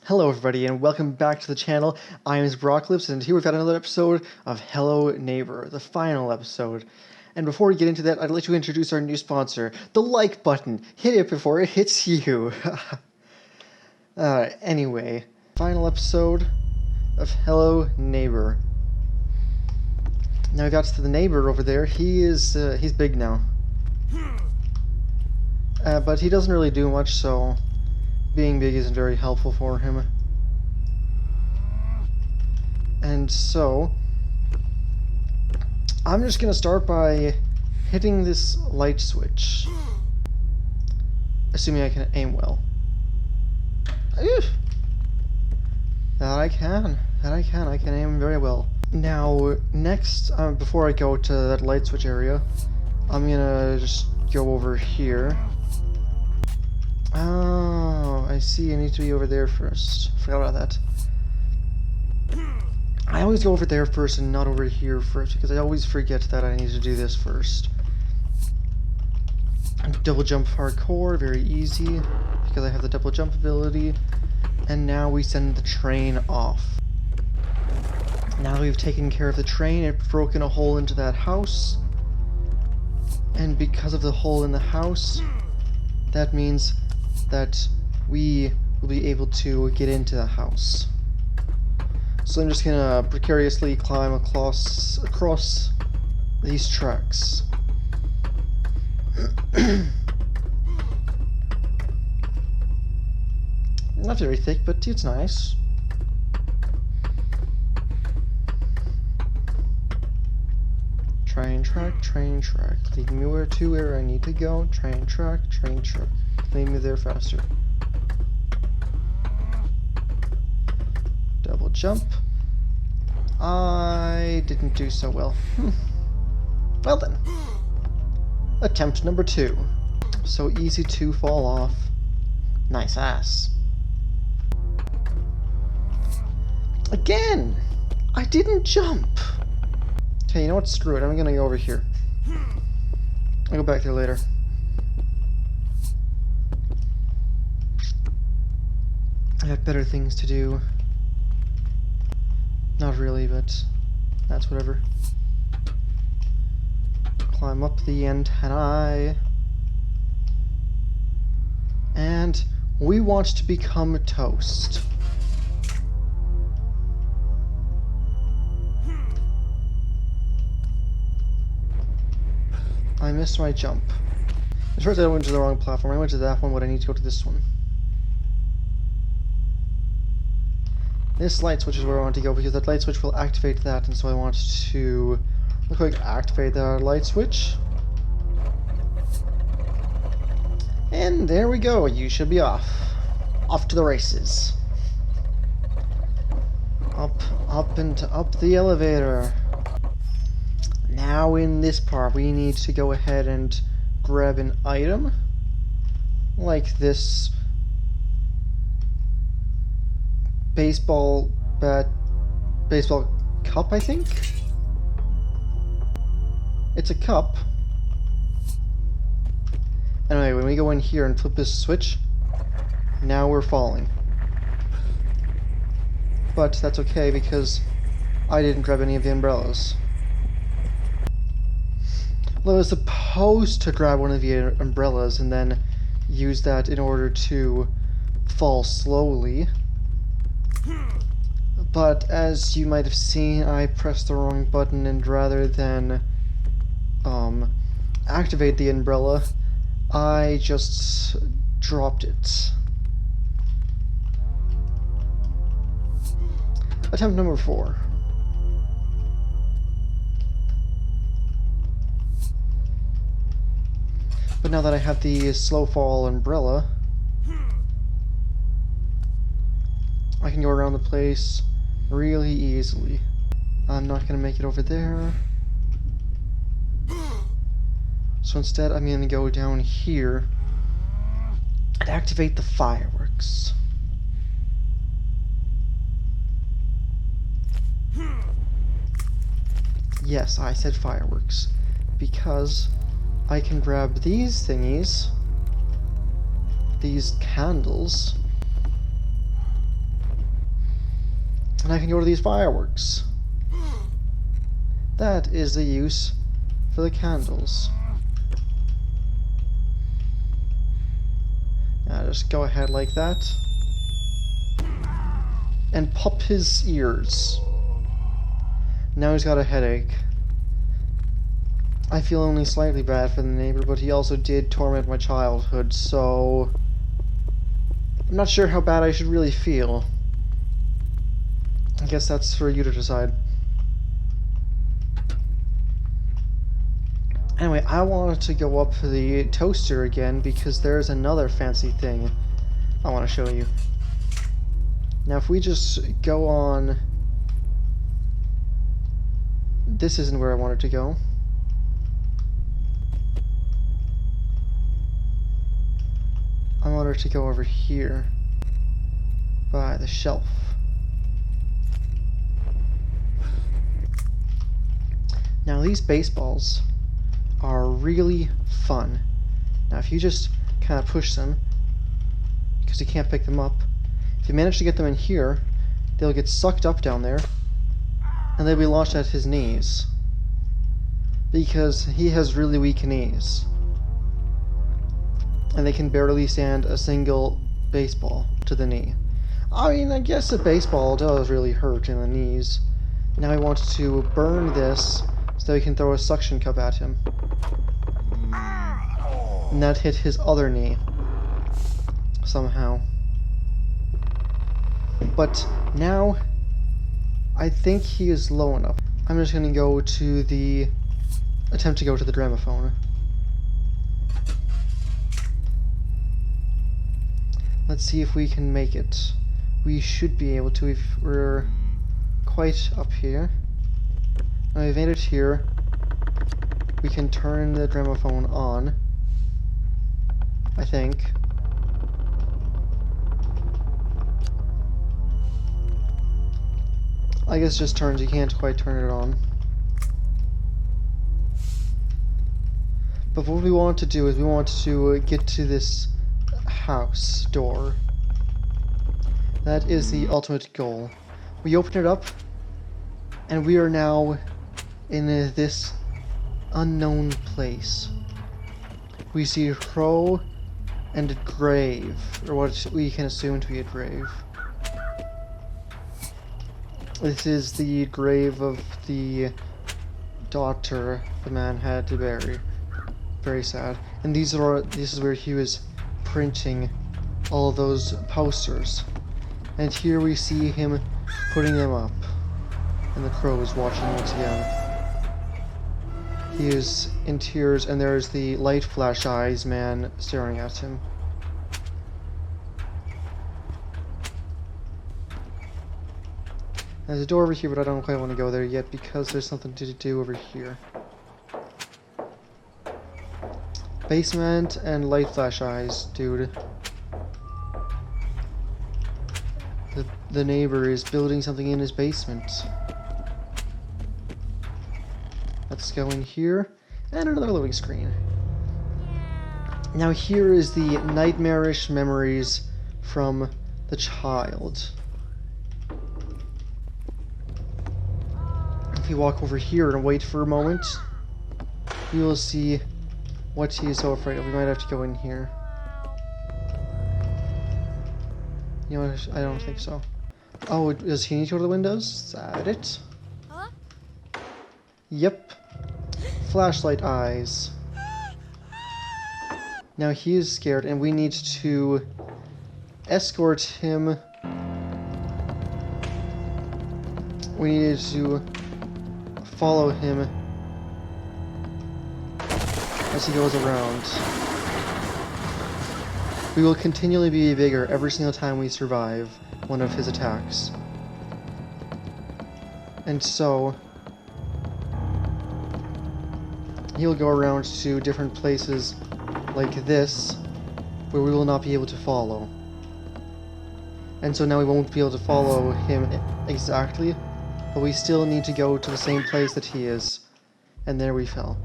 Hello everybody and welcome back to the channel. I am Brocklips and here we've got another episode of Hello Neighbor, the final episode. And before we get into that, I'd like to introduce our new sponsor, the like button. Hit it before it hits you. Anyway, final episode of Hello Neighbor. Now we got to the neighbor over there. He's big now. But he doesn't really do much, so being big isn't very helpful for him. And so, I'm just gonna start by hitting this light switch. Assuming I can aim well. Oof. I can aim very well. Now, next, before I go to that light switch area, I'm gonna just go over here. Oh, I see, I need to be over there first. Forgot about that. I always go over there first and not over here first, because I always forget that I need to do this first. Double jump hardcore, very easy, because I have the double jump ability. And now we send the train off. Now that we've taken care of the train, it's broken a hole into that house. And because of the hole in the house, that means that we will be able to get into the house. So I'm just gonna precariously climb across these tracks. Not very thick, but it's nice. Train track, lead me where I need to go. Train track, lead me there faster. Double jump. I didn't do so well. Well then. Attempt number 2. So easy to fall off. Nice ass. Again! I didn't jump! Okay, you know what? Screw it. I'm gonna go over here. I'll go back there later. I got better things to do. Not really, but that's whatever. Climb up the antennae. And we want to become toast. I missed my jump. As far as I went to the wrong platform, I went to that one, but I need to go to this one. This light switch is where I want to go, because that light switch will activate that, and so I want to real quick activate that light switch. And there we go, you should be off. Off to the races. Up the elevator. Now in this part, we need to go ahead and grab an item. Like this baseball cup, I think? It's a cup. Anyway, when we go in here and flip this switch, now we're falling. But that's okay because I didn't grab any of the umbrellas. Well, I was supposed to grab one of the umbrellas and then use that in order to fall slowly. But as you might have seen, I pressed the wrong button, and rather than activate the umbrella, I just dropped it. Attempt number 4. But now that I have the slow fall umbrella, I can go around the place really easily. I'm not going to make it over there. So instead I'm going to go down here and activate the fireworks. Yes, I said fireworks. Because I can grab these thingies, these candles, And I can go to these fireworks. That is the use for the candles. Now just go ahead like that. And pop his ears. Now he's got a headache. I feel only slightly bad for the neighbor, but he also did torment my childhood, so I'm not sure how bad I should really feel. I guess that's for you to decide. Anyway, I wanted to go up to the toaster again because there's another fancy thing I want to show you. Now if we just go on... This isn't where I wanted to go. I wanted to go over here by the shelf. Now these baseballs are really fun. Now if you just kind of push them, because you can't pick them up, if you manage to get them in here, they'll get sucked up down there, and they'll be launched at his knees. Because he has really weak knees. And they can barely stand a single baseball to the knee. I mean, I guess a baseball does really hurt in the knees. Now I want to burn this so we can throw a suction cup at him. And that hit his other knee. Somehow. But now, I think he is low enough. I'm just gonna go to the... attempt to go to the gramophone. Let's see if we can make it. We should be able to if we're quite up here. Now we've made it here. We can turn the gramophone on, I think. I guess it just turns, you can't quite turn it on. But what we want to do is we want to get to this house door. That is the ultimate goal. We open it up, and we are now in this unknown place. We see a crow and a grave, or what we can assume to be a grave. This is the grave of the daughter the man had to bury. Very sad. And this is where he was printing all of those posters. And here we see him putting them up. And the crow is watching once again. He is in tears, and there's the light flash eyes man staring at him. There's a door over here, but I don't quite want to go there yet because there's something to do over here. Basement and light flash eyes, dude. The neighbor is building something in his basement. Let's go in here. And another loading screen. Now here is the nightmarish memories from the child. If we walk over here and wait for a moment, we will see what he is so afraid of. We might have to go in here. You know what? I don't think so. Oh, does he need to go to the windows? Is that it? Huh? Yep. Flashlight eyes. Now he is scared, and we need to escort him. We need to follow him as he goes around. We will continually be bigger every single time we survive one of his attacks. And so he'll go around to different places like this where we will not be able to follow. And so now we won't be able to follow him exactly, but we still need to go to the same place that he is. And there we fell.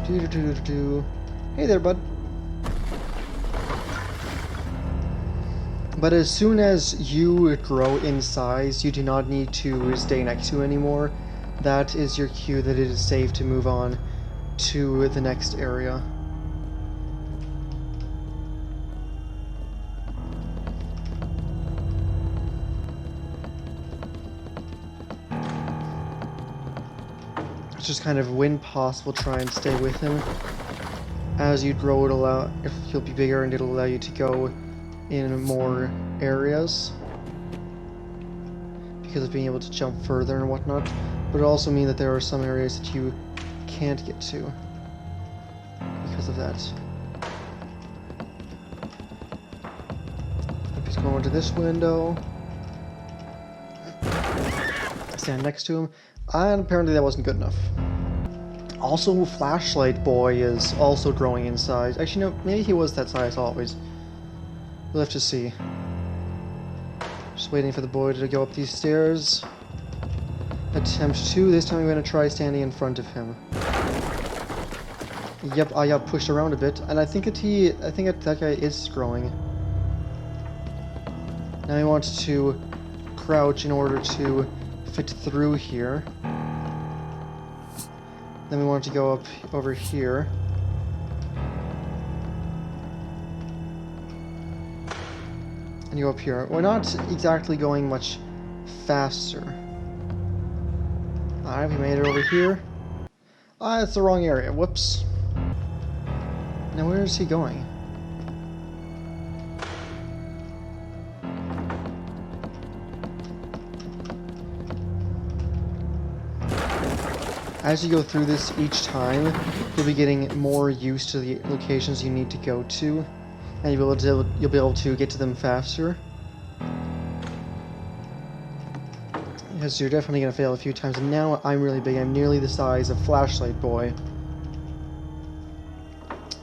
Hey there, bud. But as soon as you grow in size, you do not need to stay next to anymore. That is your cue that it is safe to move on to the next area. It's just kind of when possible, try and stay with him. As you grow, if you'll be bigger, and it'll allow you to go in more areas because of being able to jump further and whatnot. But it also means that there are some areas that you can't get to because of that. He's going to this window. Stand next to him. And apparently that wasn't good enough. Also, Flashlight Boy is also growing in size. Actually, no, maybe he was that size always. We'll have to see. Just waiting for the boy to go up these stairs. Attempt 2. This time I'm going to try standing in front of him. Yep, I got pushed around a bit, and I think that guy is growing. Now I want to crouch in order to fit through here. Then we want to go up over here. And go up here. We're not exactly going much faster. Alright, we made it over here. Ah, that's the wrong area. Whoops. Now where is he going? As you go through this each time, you'll be getting more used to the locations you need to go to, and you'll be able to get to them faster. Because you're definitely going to fail a few times, and now I'm really big. I'm nearly the size of Flashlight Boy.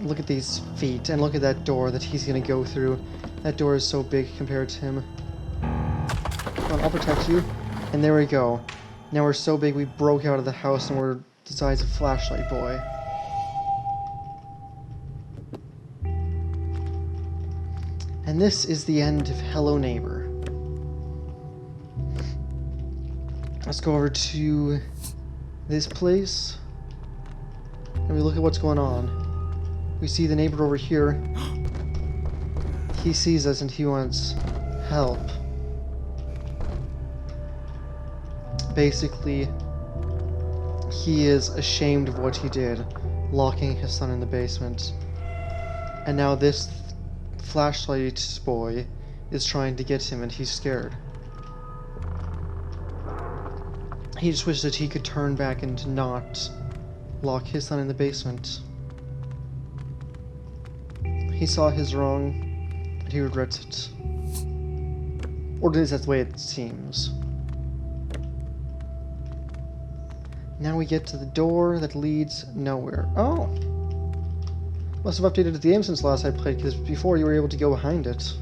Look at these feet, and look at that door that he's going to go through. That door is so big compared to him. Come on, I'll protect you. And there we go. Now we're so big we broke out of the house and we're the size of Flashlight Boy. And this is the end of Hello Neighbor. Let's go over to this place and we look at what's going on. We see the neighbor over here. He sees us and he wants help. Basically, he is ashamed of what he did, locking his son in the basement. And now this Flashlight Boy is trying to get him and he's scared. He just wishes that he could turn back and not lock his son in the basement. He saw his wrong and he regrets it. Or at least that's the way it seems. Now we get to the door that leads nowhere. Oh! Must have updated the game since last I played, because before you were able to go behind it.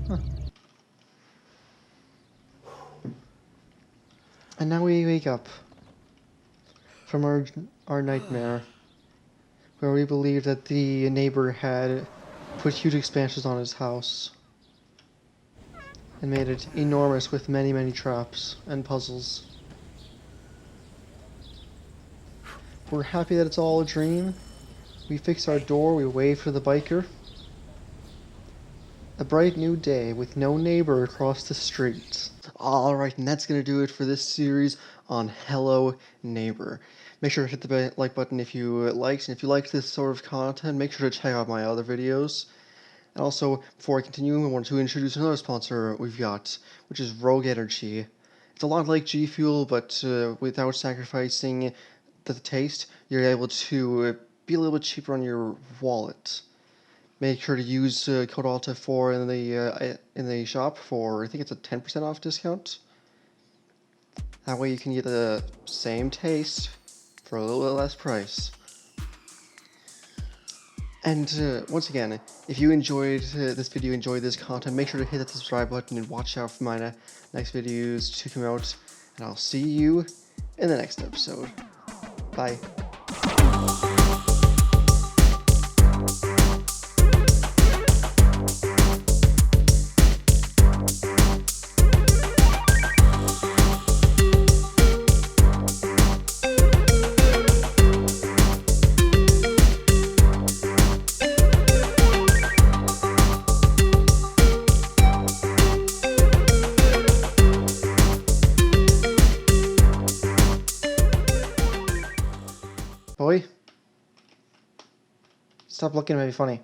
Huh. And now we wake up from our nightmare, where we believe that the neighbor had put huge expansions on his house. And made it enormous with many, many traps and puzzles. We're happy that it's all a dream. We fix our door, we wave for the biker. A bright new day with no neighbor across the street. Alright, and that's gonna do it for this series on Hello Neighbor. Make sure to hit the like button if you liked, and if you liked this sort of content, make sure to check out my other videos. And also, before I continue, I want to introduce another sponsor we've got, which is Rogue Energy. It's a lot like G Fuel, but without sacrificing the taste, you're able to be a little bit cheaper on your wallet. Make sure to use code ALTA4 in the shop for, I think it's a 10% off discount. That way you can get the same taste for a little bit less price. And once again, if you enjoyed this video, enjoyed this content, make sure to hit that subscribe button and watch out for my next videos to come out. And I'll see you in the next episode. Bye. boy. Stop looking at me funny.